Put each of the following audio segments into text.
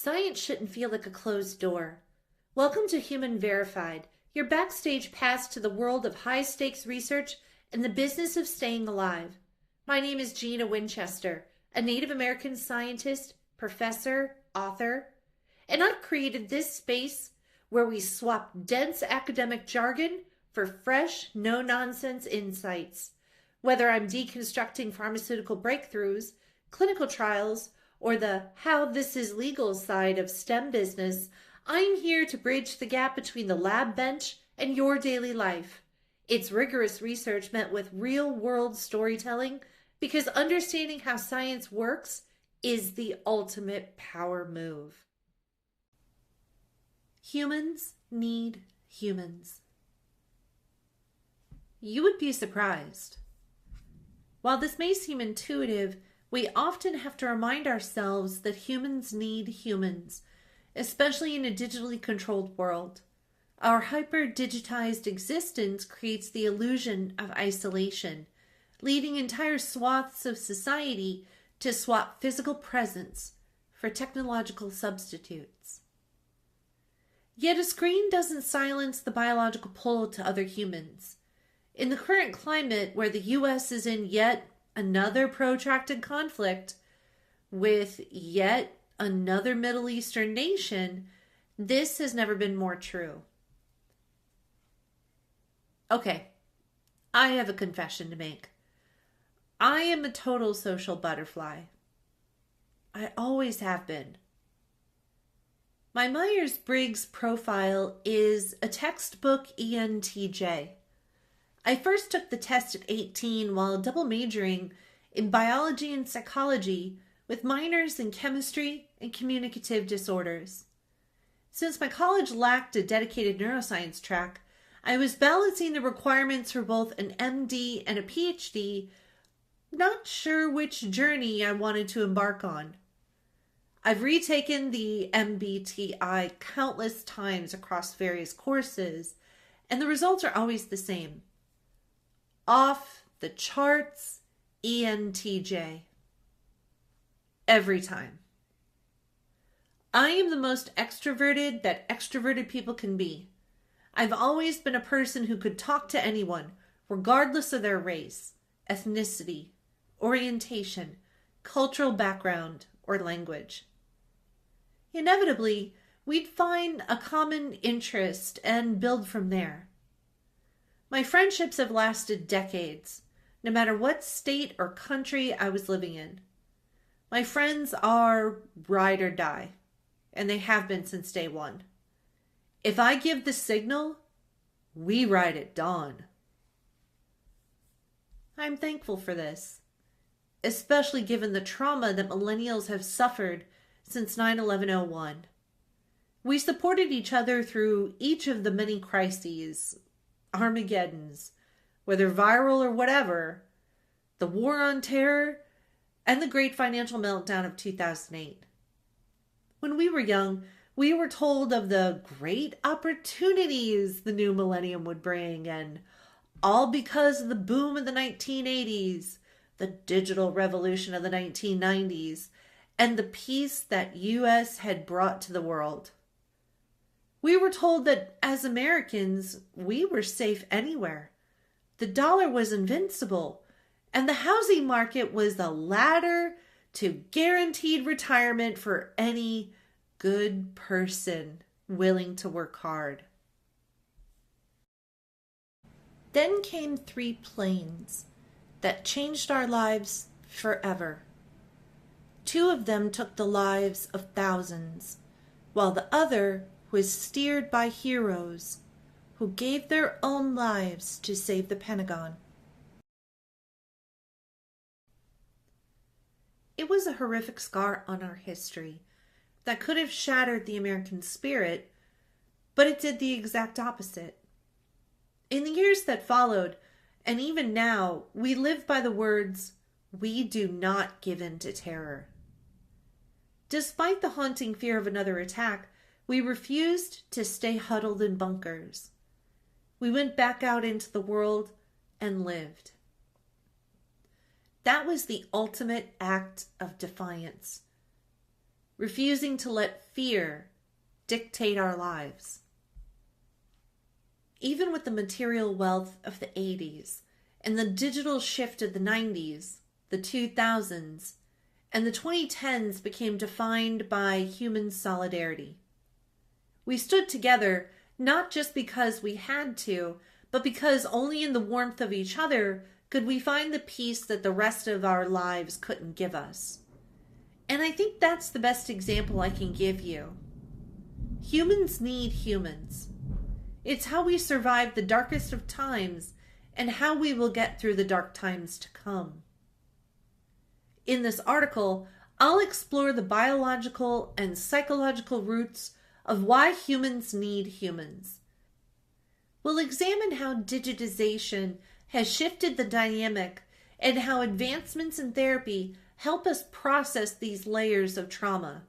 Science shouldn't feel like a closed door. Welcome to Human Verified, your backstage pass to the world of high-stakes research and the business of staying alive. My name is Gina Winchester, a Native American scientist, professor, author, and I've created this space where we swap dense academic jargon for fresh, no-nonsense insights. Whether I'm deconstructing pharmaceutical breakthroughs, clinical trials, or the how this is legal side of STEM business, I'm here to bridge the gap between the lab bench and your daily life. It's rigorous research met with real-world storytelling because understanding how science works is the ultimate power move. Humans need humans. You would be surprised. While this may seem intuitive, we often have to remind ourselves that humans need humans, especially in a digitally controlled world. Our hyper-digitized existence creates the illusion of isolation, leading entire swaths of society to swap physical presence for technological substitutes. Yet a screen doesn't silence the biological pull to other humans. In the current climate, where the U.S. is in yet another protracted conflict with yet another Middle Eastern nation, this has never been more true. Okay, I have a confession to make. I am a total social butterfly. I always have been. My Myers-Briggs profile is a textbook ENTJ. I first took the test at 18 while double majoring in biology and psychology with minors in chemistry and communicative disorders. Since my college lacked a dedicated neuroscience track, I was balancing the requirements for both an MD and a PhD, not sure which journey I wanted to embark on. I've retaken the MBTI countless times across various courses, and the results are always the same. Off the charts, ENTJ. Every time. I am the most extroverted that extroverted people can be. I've always been a person who could talk to anyone, regardless of their race, ethnicity, orientation, cultural background, or language. Inevitably, we'd find a common interest and build from there. My friendships have lasted decades, no matter what state or country I was living in. My friends are ride or die, and they have been since day one. If I give the signal, we ride at dawn. I'm thankful for this, especially given the trauma that millennials have suffered since 9/11/01. We supported each other through each of the many crises, Armageddons, whether viral or whatever, the war on terror, and the great financial meltdown of 2008. When we were young, we were told of the great opportunities the new millennium would bring, and all because of the boom of the 1980s, the digital revolution of the 1990s, and the peace that U.S. had brought to the world. We were told that as Americans, we were safe anywhere. The dollar was invincible, and the housing market was the ladder to guaranteed retirement for any good person willing to work hard. Then came 3 planes that changed our lives forever. 2 of them took the lives of thousands, while the other was steered by heroes who gave their own lives to save the Pentagon. It was a horrific scar on our history that could have shattered the American spirit, but it did the exact opposite. In the years that followed, and even now, we live by the words, "We do not give in to terror." Despite the haunting fear of another attack, we refused to stay huddled in bunkers. We went back out into the world and lived. That was the ultimate act of defiance. refusing to let fear dictate our lives. Even with the material wealth of the 80s and the digital shift of the 90s, the 2000s, and the 2010s became defined by human solidarity. We stood together not just because we had to, but because only in the warmth of each other could we find the peace that the rest of our lives couldn't give us. And I think that's the best example I can give you. Humans need humans. It's how we survive the darkest of times and how we will get through the dark times to come. In this article, I'll explore the biological and psychological roots of why humans need humans. We'll examine how digitization has shifted the dynamic and how advancements in therapy help us process these layers of trauma.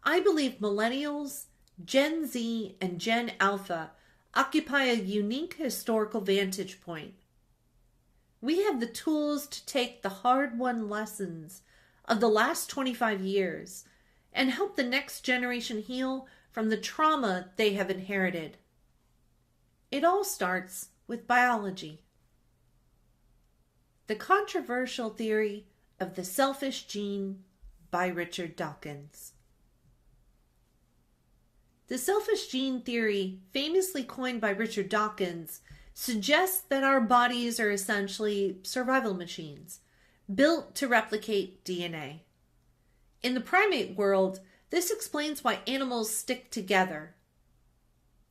I believe millennials, Gen Z, and Gen Alpha occupy a unique historical vantage point. We have the tools to take the hard-won lessons of the last 25 years and help the next generation heal from the trauma they have inherited. It all starts with biology. The Controversial Theory of the Selfish Gene by Richard Dawkins. The selfish gene theory, famously coined by Richard Dawkins, suggests that our bodies are essentially survival machines, built to replicate DNA. In the primate world, this explains why animals stick together.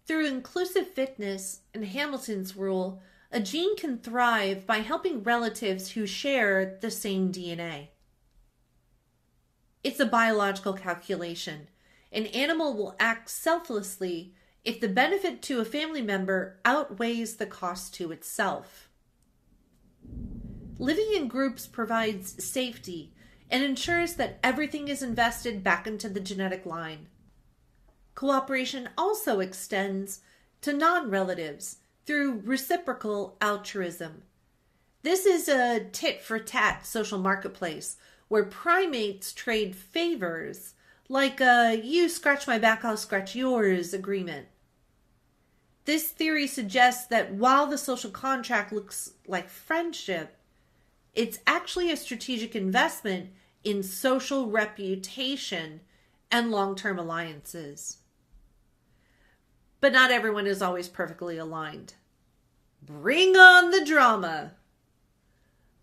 Through inclusive fitness and Hamilton's rule, a gene can thrive by helping relatives who share the same DNA. It's a biological calculation. An animal will act selflessly if the benefit to a family member outweighs the cost to itself. Living in groups provides safety and ensures that everything is invested back into the genetic line. Cooperation also extends to non-relatives through reciprocal altruism. This is a tit-for-tat social marketplace where primates trade favors, like a you scratch my back, I'll scratch yours agreement. This theory suggests that while the social contract looks like friendship, it's actually a strategic investment in social reputation and long-term alliances. But not everyone is always perfectly aligned. Bring on the drama!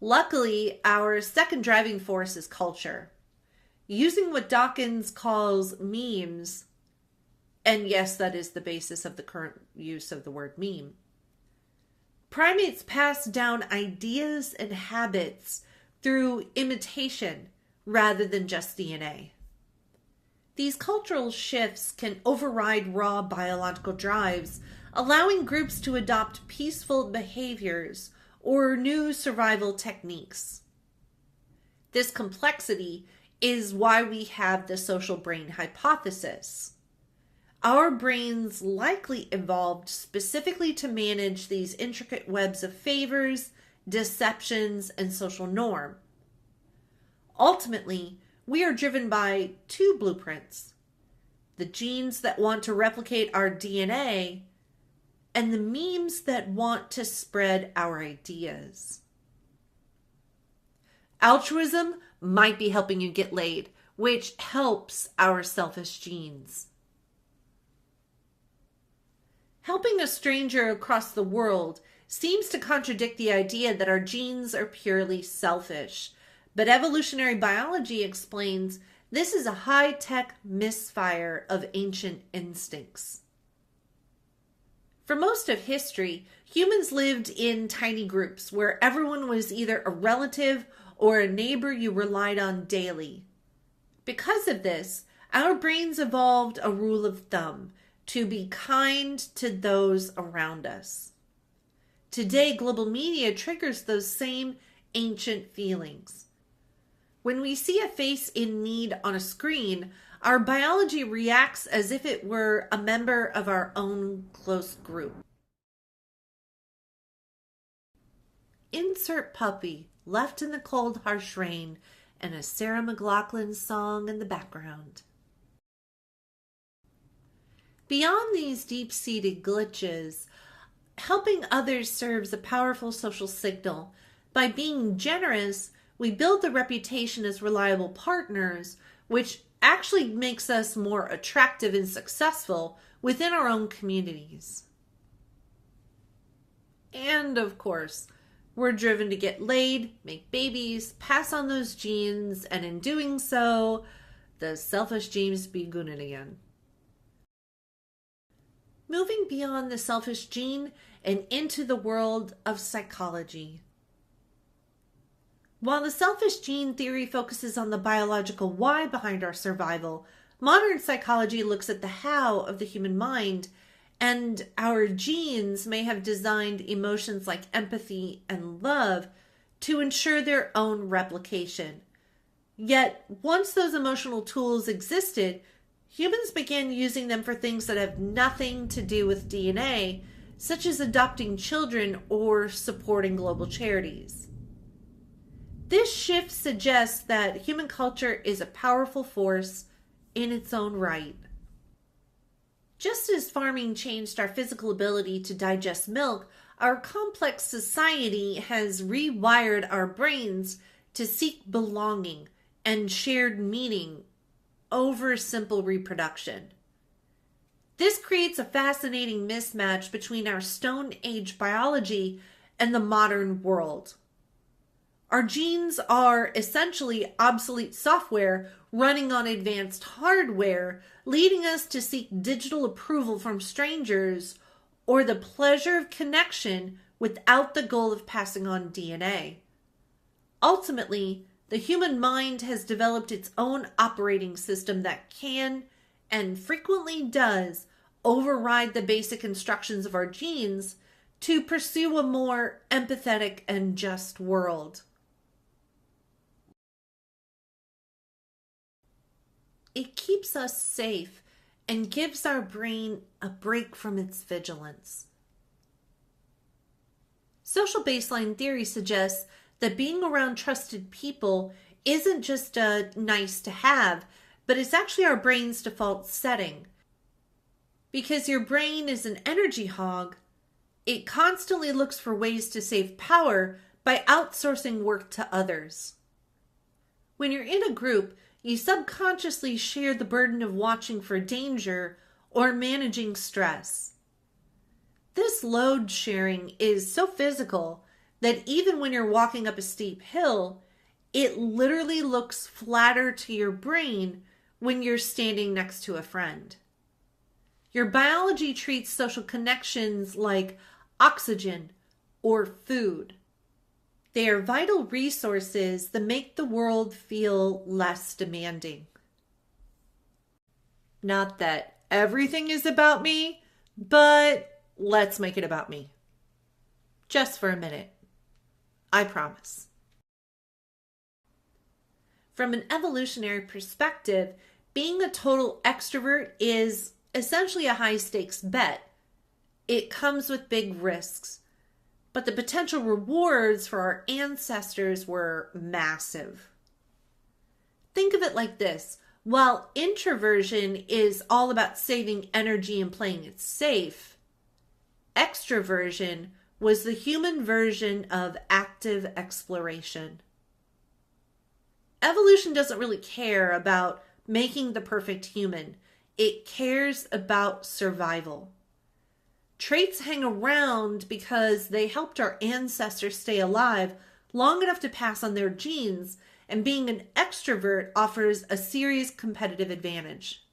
Luckily, our second driving force is culture. Using what Dawkins calls memes, and yes, that is the basis of the current use of the word meme, primates pass down ideas and habits through imitation rather than just DNA. These cultural shifts can override raw biological drives, allowing groups to adopt peaceful behaviors or new survival techniques. This complexity is why we have the social brain hypothesis. Our brains likely evolved specifically to manage these intricate webs of favors, deceptions, and social norm. Ultimately, we are driven by two blueprints: the genes that want to replicate our DNA and the memes that want to spread our ideas. Altruism might be helping you get laid, which helps our selfish genes. Helping a stranger across the world seems to contradict the idea that our genes are purely selfish, but evolutionary biology explains this is a high-tech misfire of ancient instincts. For most of history, humans lived in tiny groups where everyone was either a relative or a neighbor you relied on daily. Because of this, our brains evolved a rule of thumb to be kind to those around us. Today, global media triggers those same ancient feelings. When we see a face in need on a screen, our biology reacts as if it were a member of our own close group. Insert puppy left in the cold, harsh rain and a Sarah McLachlan song in the background. Beyond these deep-seated glitches, helping others serves a powerful social signal. By being generous, we build the reputation as reliable partners, which actually makes us more attractive and successful within our own communities. And of course, we're driven to get laid, make babies, pass on those genes, and in doing so, the selfish genes begin again. Moving beyond the selfish gene and into the world of psychology. While the selfish gene theory focuses on the biological why behind our survival, modern psychology looks at the how of the human mind, and our genes may have designed emotions like empathy and love to ensure their own replication. Yet, once those emotional tools existed, humans began using them for things that have nothing to do with DNA, such as adopting children or supporting global charities. This shift suggests that human culture is a powerful force in its own right. Just as farming changed our physical ability to digest milk, our complex society has rewired our brains to seek belonging and shared meaning over simple reproduction. This creates a fascinating mismatch between our Stone Age biology and the modern world. Our genes are essentially obsolete software running on advanced hardware, leading us to seek digital approval from strangers or the pleasure of connection without the goal of passing on DNA. Ultimately, the human mind has developed its own operating system that can, and frequently does, override the basic instructions of our genes to pursue a more empathetic and just world. It keeps us safe and gives our brain a break from its vigilance. Social baseline theory suggests that being around trusted people isn't just a nice to have, but it's actually our brain's default setting. Because your brain is an energy hog, it constantly looks for ways to save power by outsourcing work to others. When you're in a group, you subconsciously share the burden of watching for danger or managing stress. This load sharing is so physical that even when you're walking up a steep hill, it literally looks flatter to your brain when you're standing next to a friend. Your biology treats social connections like oxygen or food. They are vital resources that make the world feel less demanding. Not that everything is about me, but let's make it about me. Just for a minute. I promise. From an evolutionary perspective, being a total extrovert is essentially a high-stakes bet. It comes with big risks, but the potential rewards for our ancestors were massive. Think of it like this. While introversion is all about saving energy and playing it safe, extroversion was the human version of active exploration. Evolution doesn't really care about making the perfect human. It cares about survival. Traits hang around because they helped our ancestors stay alive long enough to pass on their genes, and being an extrovert offers a serious competitive advantage.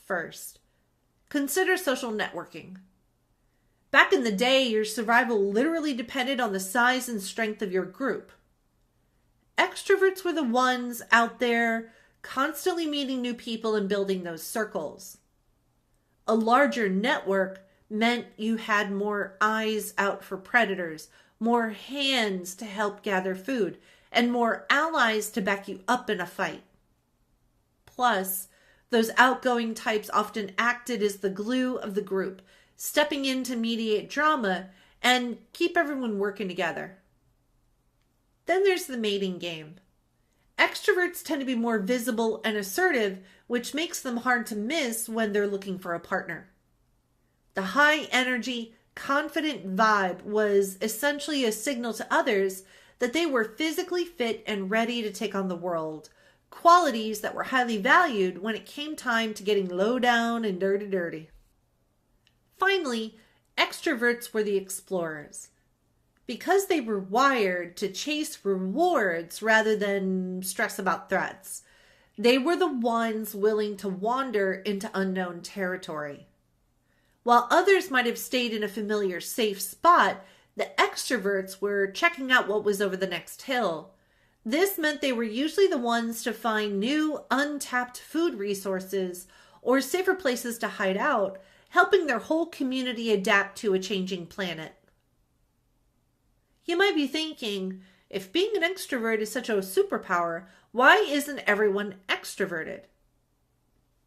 First, consider social networking. Back in the day, your survival literally depended on the size and strength of your group. Extroverts were the ones out there constantly meeting new people and building those circles. A larger network meant you had more eyes out for predators, more hands to help gather food, and more allies to back you up in a fight. Plus, those outgoing types often acted as the glue of the group, stepping in to mediate drama and keep everyone working together. Then there's the mating game. Extroverts tend to be more visible and assertive, which makes them hard to miss when they're looking for a partner. The high energy, confident vibe was essentially a signal to others that they were physically fit and ready to take on the world, qualities that were highly valued when it came time to getting low down and dirty. Finally, extroverts were the explorers. Because they were wired to chase rewards rather than stress about threats, they were the ones willing to wander into unknown territory. While others might have stayed in a familiar, safe spot, the extroverts were checking out what was over the next hill. This meant they were usually the ones to find new, untapped food resources or safer places to hide out, helping their whole community adapt to a changing planet. You might be thinking, if being an extrovert is such a superpower, why isn't everyone extroverted?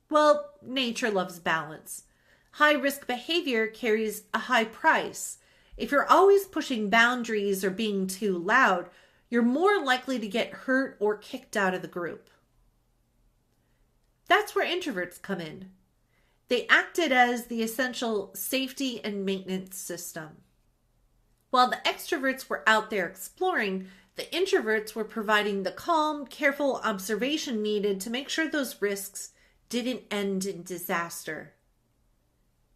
Well, nature loves balance. High-risk behavior carries a high price. If you're always pushing boundaries or being too loud, you're more likely to get hurt or kicked out of the group. That's where introverts come in. They acted as the essential safety and maintenance system. While the extroverts were out there exploring, the introverts were providing the calm, careful observation needed to make sure those risks didn't end in disaster.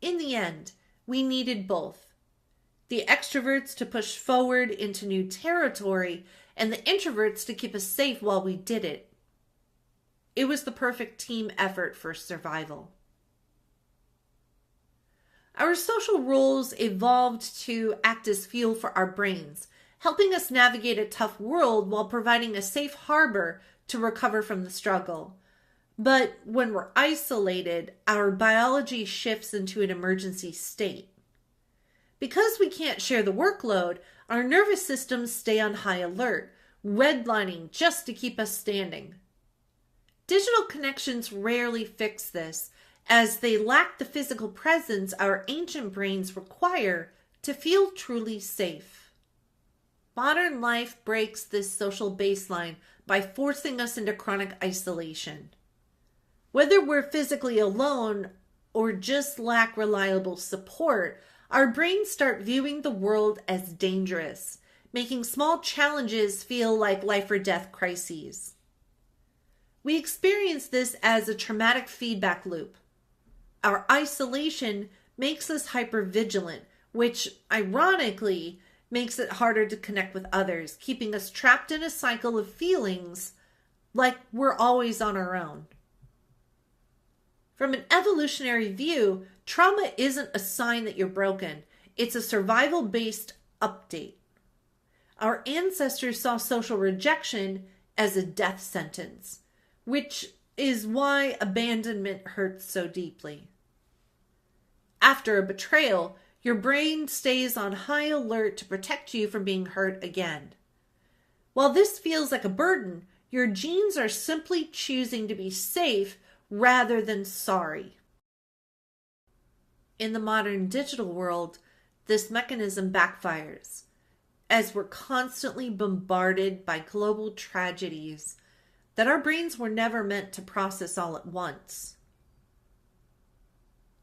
In the end, we needed both. The extroverts to push forward into new territory, and the introverts to keep us safe while we did it. It was the perfect team effort for survival. Our social roles evolved to act as fuel for our brains, helping us navigate a tough world while providing a safe harbor to recover from the struggle. But when we're isolated, our biology shifts into an emergency state. Because we can't share the workload, our nervous systems stay on high alert, redlining just to keep us standing. Digital connections rarely fix this, as they lack the physical presence our ancient brains require to feel truly safe. Modern life breaks this social baseline by forcing us into chronic isolation. Whether we're physically alone or just lack reliable support, our brains start viewing the world as dangerous, making small challenges feel like life or death crises. We experience this as a traumatic feedback loop. Our isolation makes us hypervigilant, which ironically makes it harder to connect with others, keeping us trapped in a cycle of feelings like we're always on our own. From an evolutionary view, trauma isn't a sign that you're broken. It's a survival-based update. Our ancestors saw social rejection as a death sentence, which is why abandonment hurts so deeply. After a betrayal, your brain stays on high alert to protect you from being hurt again. While this feels like a burden, your genes are simply choosing to be safe rather than sorry. In the modern digital world, this mechanism backfires, as we're constantly bombarded by global tragedies that our brains were never meant to process all at once.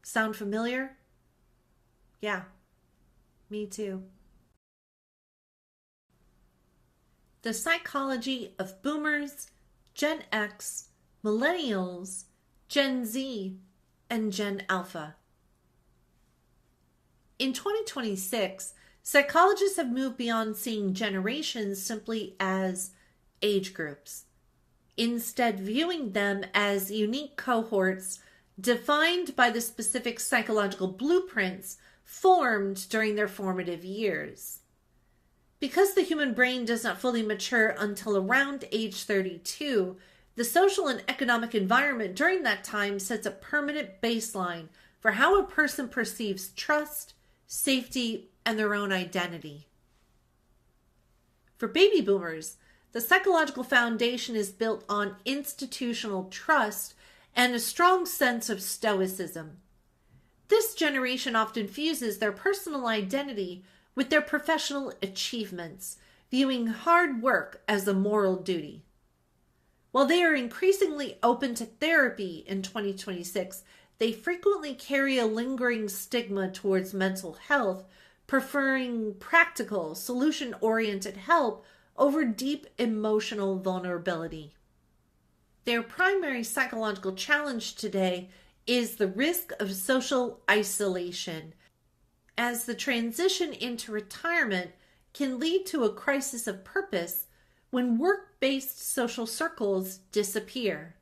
Sound familiar? Yeah, me too. The psychology of boomers, Gen X, millennials, Gen Z, and Gen Alpha. In 2026, psychologists have moved beyond seeing generations simply as age groups, instead viewing them as unique cohorts defined by the specific psychological blueprints formed during their formative years. Because the human brain does not fully mature until around age 32, the social and economic environment during that time sets a permanent baseline for how a person perceives trust, safety, and their own identity. For baby boomers, the psychological foundation is built on institutional trust and a strong sense of stoicism. This generation often fuses their personal identity with their professional achievements, viewing hard work as a moral duty. While they are increasingly open to therapy in 2026, they frequently carry a lingering stigma towards mental health, preferring practical, solution-oriented help over deep emotional vulnerability. Their primary psychological challenge today is the risk of social isolation, as the transition into retirement can lead to a crisis of purpose when work-based social circles disappear.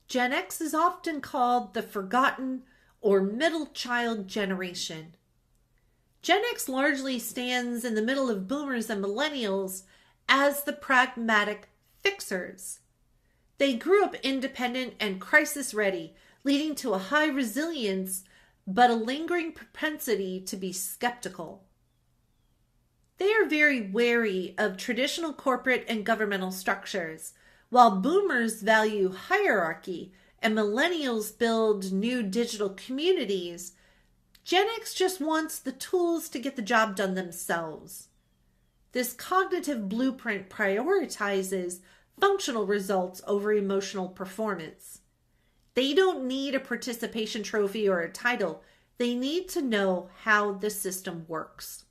Gen X is often called the forgotten or middle child generation. Gen X largely stands in the middle of boomers and millennials as the pragmatic fixers. They grew up independent and crisis-ready, leading to a high resilience but a lingering propensity to be skeptical. They are very wary of traditional corporate and governmental structures. While boomers value hierarchy and millennials build new digital communities, Gen X just wants the tools to get the job done themselves. This cognitive blueprint prioritizes functional results over emotional performance. They don't need a participation trophy or a title. They need to know how the system works.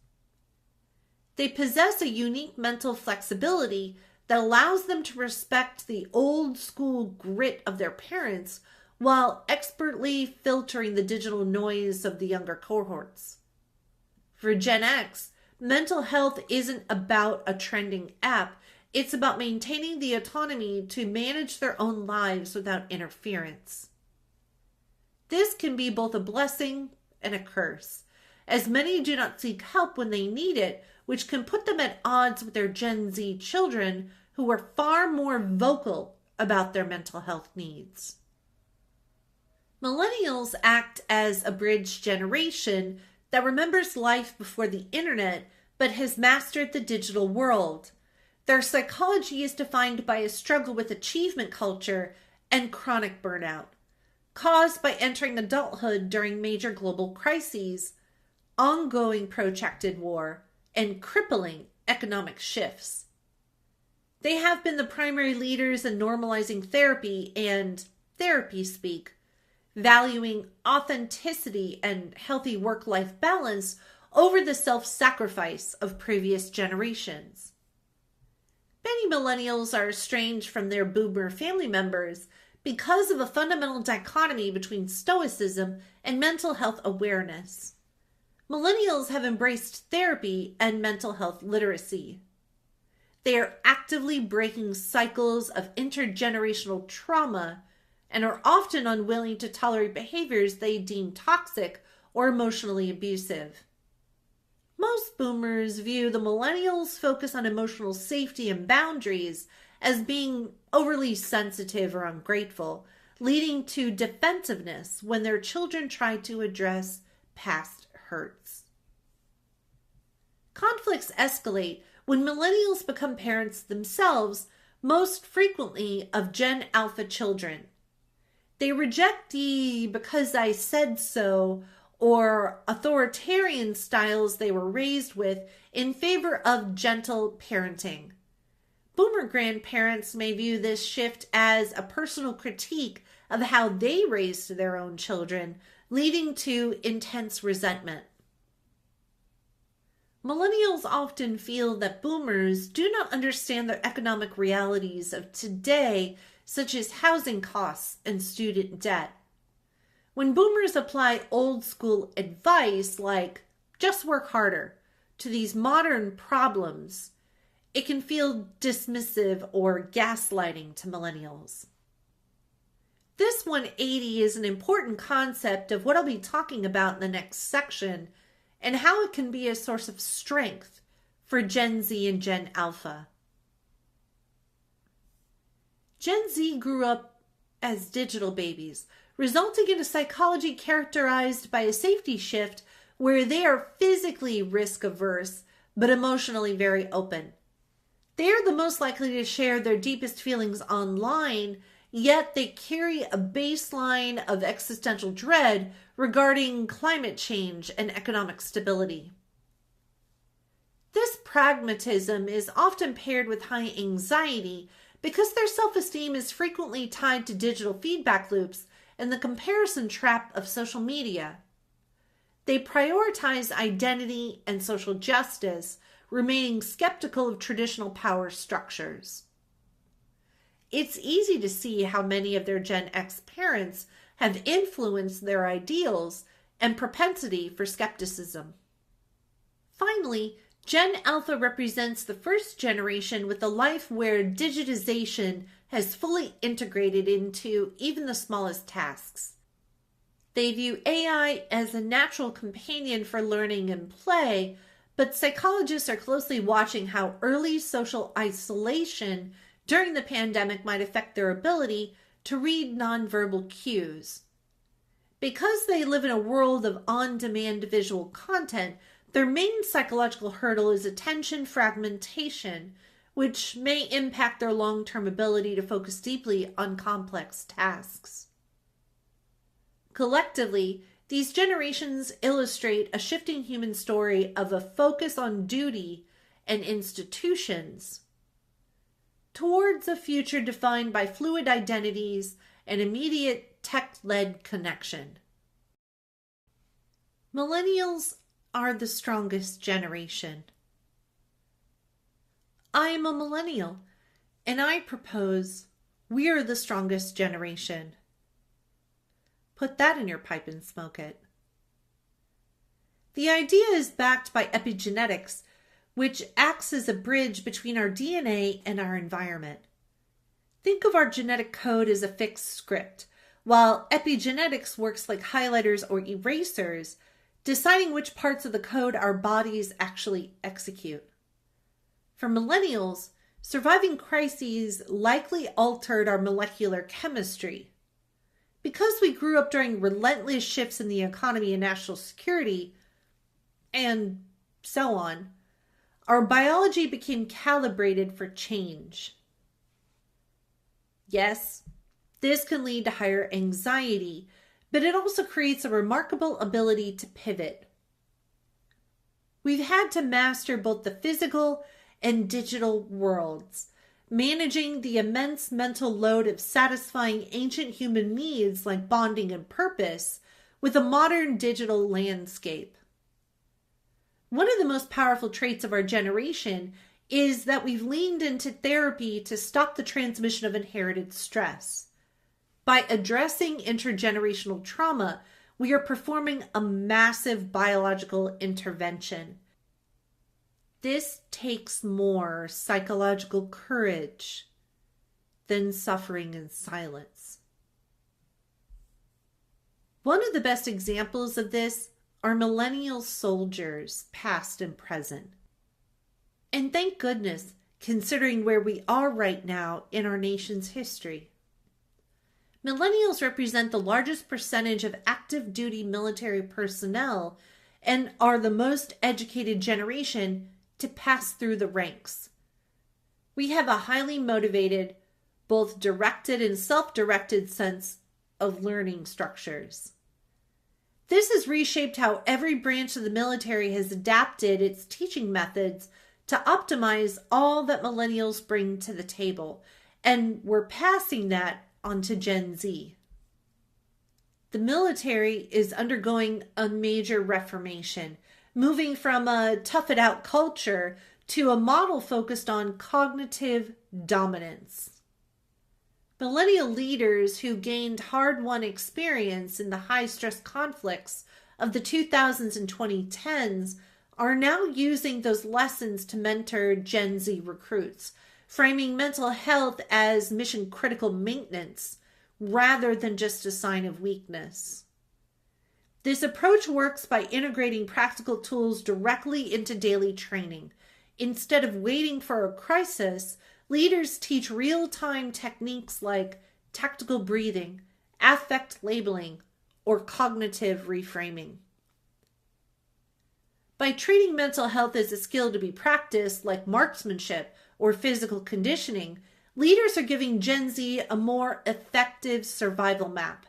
They possess a unique mental flexibility that allows them to respect the old school grit of their parents while expertly filtering the digital noise of the younger cohorts. For Gen X, mental health isn't about a trending app. It's about maintaining the autonomy to manage their own lives without interference. This can be both a blessing and a curse, as many do not seek help when they need it, which can put them at odds with their Gen Z children who are far more vocal about their mental health needs. Millennials act as a bridge generation that remembers life before the internet but has mastered the digital world. Their psychology is defined by a struggle with achievement culture and chronic burnout, caused by entering adulthood during major global crises, ongoing protracted war, and crippling economic shifts. They have been the primary leaders in normalizing therapy and therapy speak, valuing authenticity and healthy work-life balance over the self-sacrifice of previous generations. Many millennials are estranged from their boomer family members because of a fundamental dichotomy between stoicism and mental health awareness. Millennials have embraced therapy and mental health literacy. They are actively breaking cycles of intergenerational trauma and are often unwilling to tolerate behaviors they deem toxic or emotionally abusive. Most boomers view the millennials' focus on emotional safety and boundaries as being overly sensitive or ungrateful, leading to defensiveness when their children try to address past hurts. Conflicts escalate when millennials become parents themselves, most frequently of Gen Alpha children. They reject the "because I said so" or authoritarian styles they were raised with in favor of gentle parenting. Boomer grandparents may view this shift as a personal critique of how they raised their own children, leading to intense resentment. Millennials often feel that boomers do not understand the economic realities of today, such as housing costs and student debt. When boomers apply old school advice like "just work harder" to these modern problems, it can feel dismissive or gaslighting to millennials. This 180 is an important concept of what I'll be talking about in the next section and how it can be a source of strength for Gen Z and Gen Alpha. Gen Z grew up as digital babies, resulting in a psychology characterized by a safety shift where they are physically risk-averse but emotionally very open. They are the most likely to share their deepest feelings online, yet they carry a baseline of existential dread regarding climate change and economic stability. This pragmatism is often paired with high anxiety because their self-esteem is frequently tied to digital feedback loops and the comparison trap of social media. They prioritize identity and social justice, remaining skeptical of traditional power structures. It's easy to see how many of their Gen X parents have influenced their ideals and propensity for skepticism. Finally, Gen Alpha represents the first generation with a life where digitization has fully integrated into even the smallest tasks. They view AI as a natural companion for learning and play, but psychologists are closely watching how early social isolation during the pandemic might affect their ability to read nonverbal cues. Because they live in a world of on-demand visual content, their main psychological hurdle is attention fragmentation, which may impact their long-term ability to focus deeply on complex tasks. Collectively, these generations illustrate a shifting human story of a focus on duty and institutions towards a future defined by fluid identities and immediate tech-led connection. Millennials are the strongest generation. I am a millennial, and I propose we're the strongest generation. Put that in your pipe and smoke it. The idea is backed by epigenetics, which acts as a bridge between our DNA and our environment. Think of our genetic code as a fixed script, while epigenetics works like highlighters or erasers, deciding which parts of the code our bodies actually execute. For millennials, surviving crises likely altered our molecular chemistry. Because we grew up during relentless shifts in the economy and national security, and so on, our biology became calibrated for change. Yes, this can lead to higher anxiety, but it also creates a remarkable ability to pivot. We've had to master both the physical and digital worlds, managing the immense mental load of satisfying ancient human needs like bonding and purpose with a modern digital landscape. One of the most powerful traits of our generation is that we've leaned into therapy to stop the transmission of inherited stress. By addressing intergenerational trauma, we are performing a massive biological intervention. This takes more psychological courage than suffering in silence. One of the best examples of this are millennial soldiers, past and present. And thank goodness, considering where we are right now in our nation's history. Millennials represent the largest percentage of active duty military personnel and are the most educated generation to pass through the ranks. We have a highly motivated, both directed and self-directed sense of learning structures. This has reshaped how every branch of the military has adapted its teaching methods to optimize all that millennials bring to the table, and we're passing that onto Gen Z. The military is undergoing a major reformation, moving from a tough-it-out culture to a model focused on cognitive dominance. Millennial leaders who gained hard-won experience in the high-stress conflicts of the 2000s and 2010s are now using those lessons to mentor Gen Z recruits, framing mental health as mission-critical maintenance rather than just a sign of weakness. This approach works by integrating practical tools directly into daily training. Instead of waiting for a crisis, leaders teach real-time techniques like tactical breathing, affect labeling, or cognitive reframing. By treating mental health as a skill to be practiced, like marksmanship or physical conditioning, leaders are giving Gen Z a more effective survival map.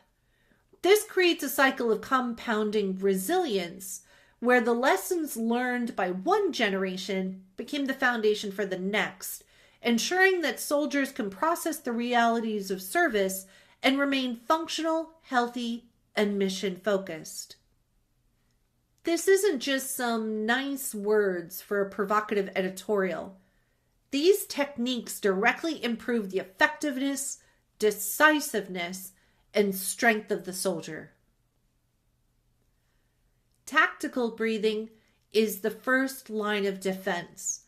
This creates a cycle of compounding resilience, where the lessons learned by one generation became the foundation for the next, ensuring that soldiers can process the realities of service and remain functional, healthy, and mission-focused. This isn't just some nice words for a provocative editorial. These techniques directly improve the effectiveness, decisiveness, and strength of the soldier. Tactical breathing is the first line of defense.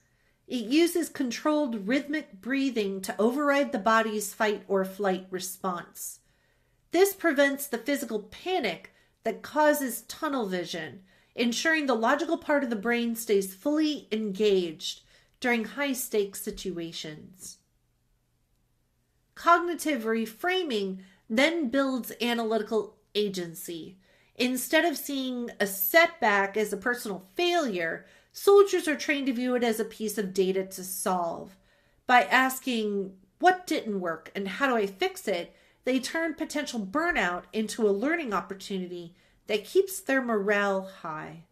It uses controlled rhythmic breathing to override the body's fight or flight response. This prevents the physical panic that causes tunnel vision, ensuring the logical part of the brain stays fully engaged during high-stakes situations. Cognitive reframing then builds analytical agency. Instead of seeing a setback as a personal failure, soldiers are trained to view it as a piece of data to solve. By asking, what didn't work and how do I fix it, they turn potential burnout into a learning opportunity that keeps their morale high.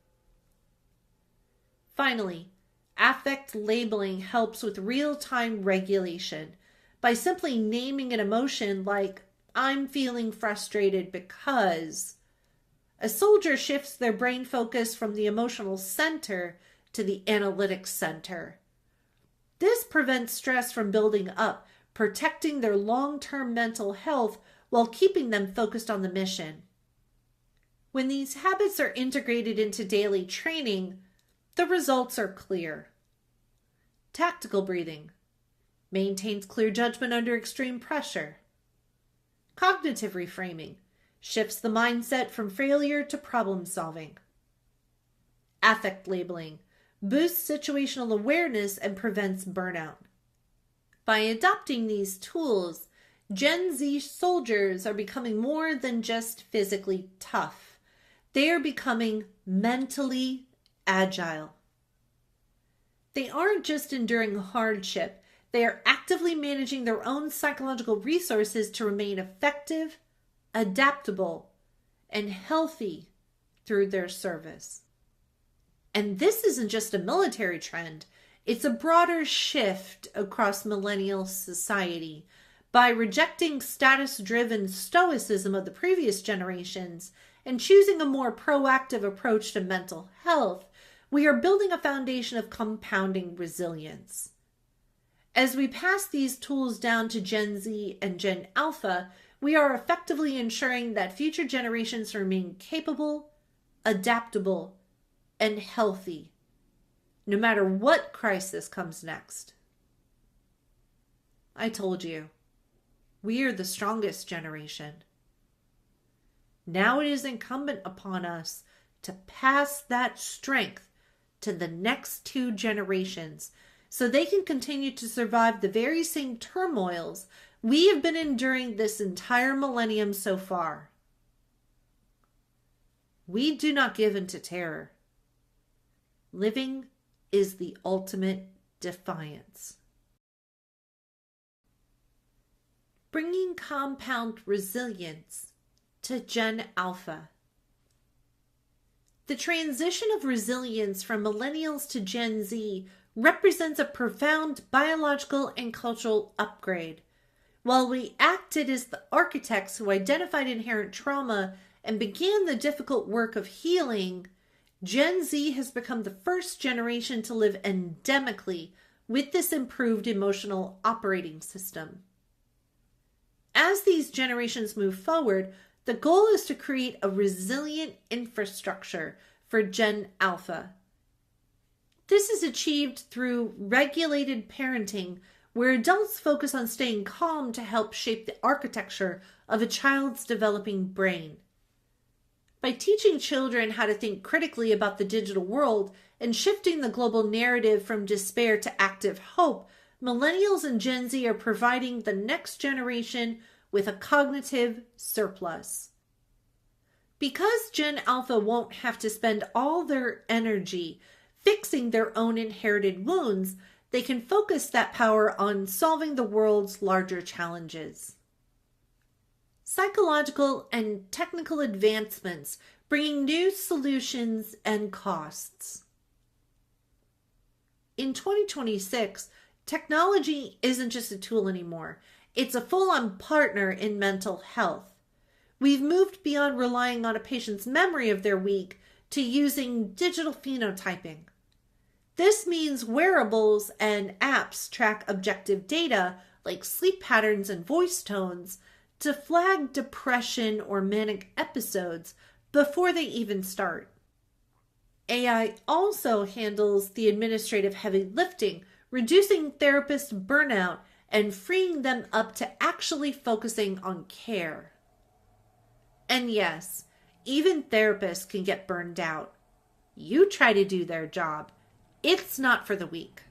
Finally, affect labeling helps with real-time regulation. By simply naming an emotion like, I'm feeling frustrated because, a soldier shifts their brain focus from the emotional center to the analytic center. This prevents stress from building up, protecting their long-term mental health while keeping them focused on the mission. When these habits are integrated into daily training, the results are clear. Tactical breathing maintains clear judgment under extreme pressure. Cognitive reframing shifts the mindset from failure to problem solving. Affect labeling boosts situational awareness and prevents burnout. By adopting these tools, Gen Z soldiers are becoming more than just physically tough. They are becoming mentally agile. They aren't just enduring hardship. They are actively managing their own psychological resources to remain effective, adaptable, and healthy through their service. And this isn't just a military trend. It's a broader shift across millennial society. By rejecting status-driven stoicism of the previous generations and choosing a more proactive approach to mental health, we are building a foundation of compounding resilience. As we pass these tools down to Gen Z and Gen Alpha, we are effectively ensuring that future generations remain capable, adaptable, and healthy, no matter what crisis comes next. I told you, we are the strongest generation. Now it is incumbent upon us to pass that strength to the next two generations so they can continue to survive the very same turmoils we have been enduring this entire millennium so far. We do not give in to terror. Living is the ultimate defiance. Bringing compound resilience to Gen Alpha. The transition of resilience from millennials to Gen Z represents a profound biological and cultural upgrade. While we acted as the architects who identified inherent trauma and began the difficult work of healing, Gen Z has become the first generation to live endemically with this improved emotional operating system. As these generations move forward, the goal is to create a resilient infrastructure for Gen Alpha. This is achieved through regulated parenting, where adults focus on staying calm to help shape the architecture of a child's developing brain. By teaching children how to think critically about the digital world and shifting the global narrative from despair to active hope, millennials and Gen Z are providing the next generation with a cognitive surplus. Because Gen Alpha won't have to spend all their energy fixing their own inherited wounds, they can focus that power on solving the world's larger challenges. Psychological and technical advancements bringing new solutions and costs. In 2026, Technology isn't just a tool anymore. It's a full-on partner in mental health. We've moved beyond relying on a patient's memory of their week to using digital phenotyping. This means wearables and apps track objective data like sleep patterns and voice tones to flag depression or manic episodes before they even start. AI also handles the administrative heavy lifting, reducing therapist burnout and freeing them up to actually focusing on care. And yes, even therapists can get burned out. You try to do their job. It's not for the weak.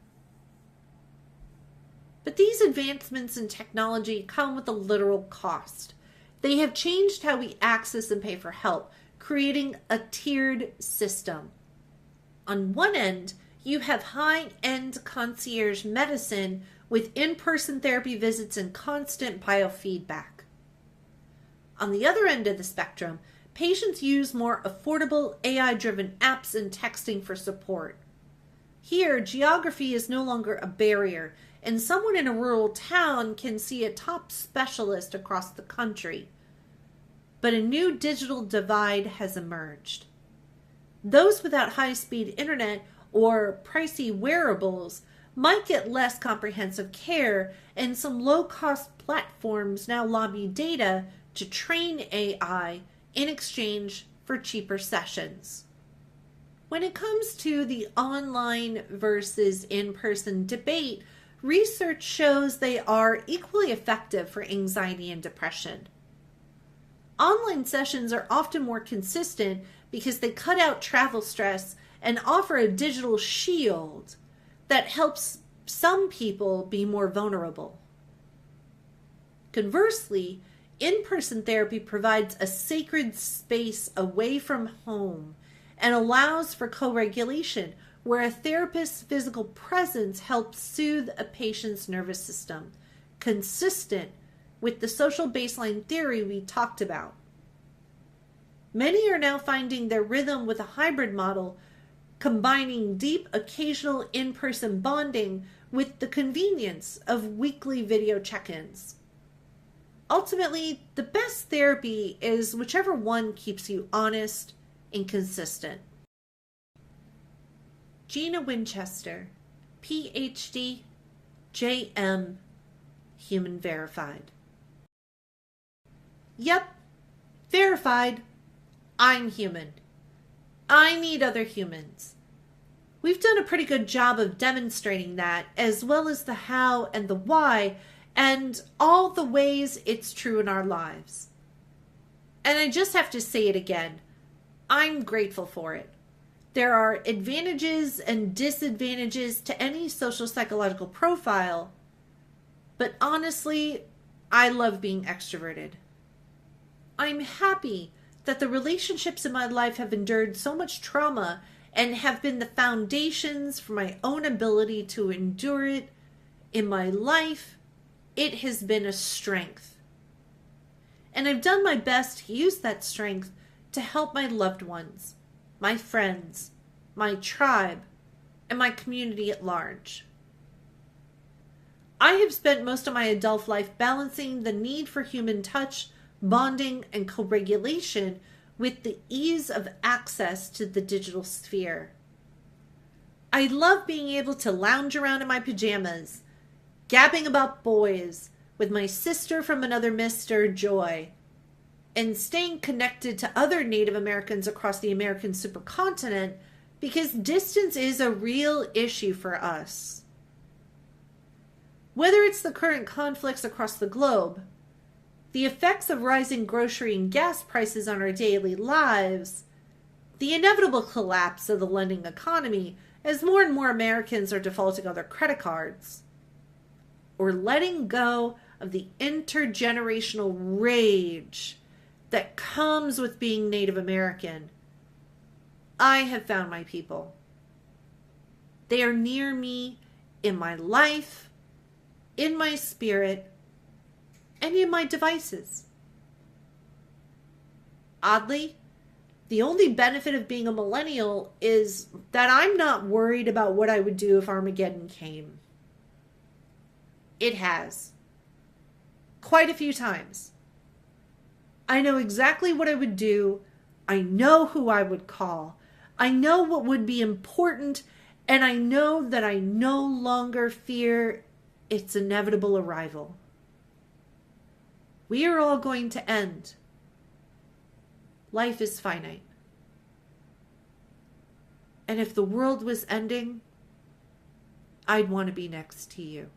But these advancements in technology come with a literal cost. They have changed how we access and pay for help, creating a tiered system. On one end, you have high-end concierge medicine with in-person therapy visits and constant biofeedback. On the other end of the spectrum, patients use more affordable AI-driven apps and texting for support. Here, geography is no longer a barrier, and someone in a rural town can see a top specialist across the country. But a new digital divide has emerged. Those without high-speed internet or pricey wearables might get less comprehensive care, and some low-cost platforms now lobby data to train AI in exchange for cheaper sessions. When it comes to the online versus in-person debate, research shows they are equally effective for anxiety and depression. Online sessions are often more consistent because they cut out travel stress and offer a digital shield that helps some people be more vulnerable. Conversely, in-person therapy provides a sacred space away from home and allows for co-regulation, where a therapist's physical presence helps soothe a patient's nervous system, consistent with the social baseline theory we talked about. Many are now finding their rhythm with a hybrid model, combining deep occasional in-person bonding with the convenience of weekly video check-ins. Ultimately, the best therapy is whichever one keeps you honest and consistent. Gina Winchester, PhD, JM, Human Verified. Yep, verified. I'm human. I need other humans. We've done a pretty good job of demonstrating that, as well as the how and the why, and all the ways it's true in our lives. And I just have to say it again. I'm grateful for it. There are advantages and disadvantages to any social psychological profile, but honestly, I love being extroverted. I'm happy that the relationships in my life have endured so much trauma and have been the foundations for my own ability to endure it. In my life, it has been a strength. And I've done my best to use that strength to help my loved ones, my friends, my tribe, and my community at large. I have spent most of my adult life balancing the need for human touch, bonding, and co-regulation with the ease of access to the digital sphere. I love being able to lounge around in my pajamas, gabbing about boys with my sister from another Mr. Joy, and staying connected to other Native Americans across the American supercontinent because distance is a real issue for us. Whether it's the current conflicts across the globe, the effects of rising grocery and gas prices on our daily lives, the inevitable collapse of the lending economy as more and more Americans are defaulting on their credit cards, or letting go of the intergenerational rage that comes with being Native American, I have found my people. They are near me in my life, in my spirit, and in my devices. Oddly, the only benefit of being a millennial is that I'm not worried about what I would do if Armageddon came. It has. Quite a few times. I know exactly what I would do. I know who I would call. I know what would be important, and I know that I no longer fear its inevitable arrival. We are all going to end. Life is finite. And if the world was ending, I'd want to be next to you.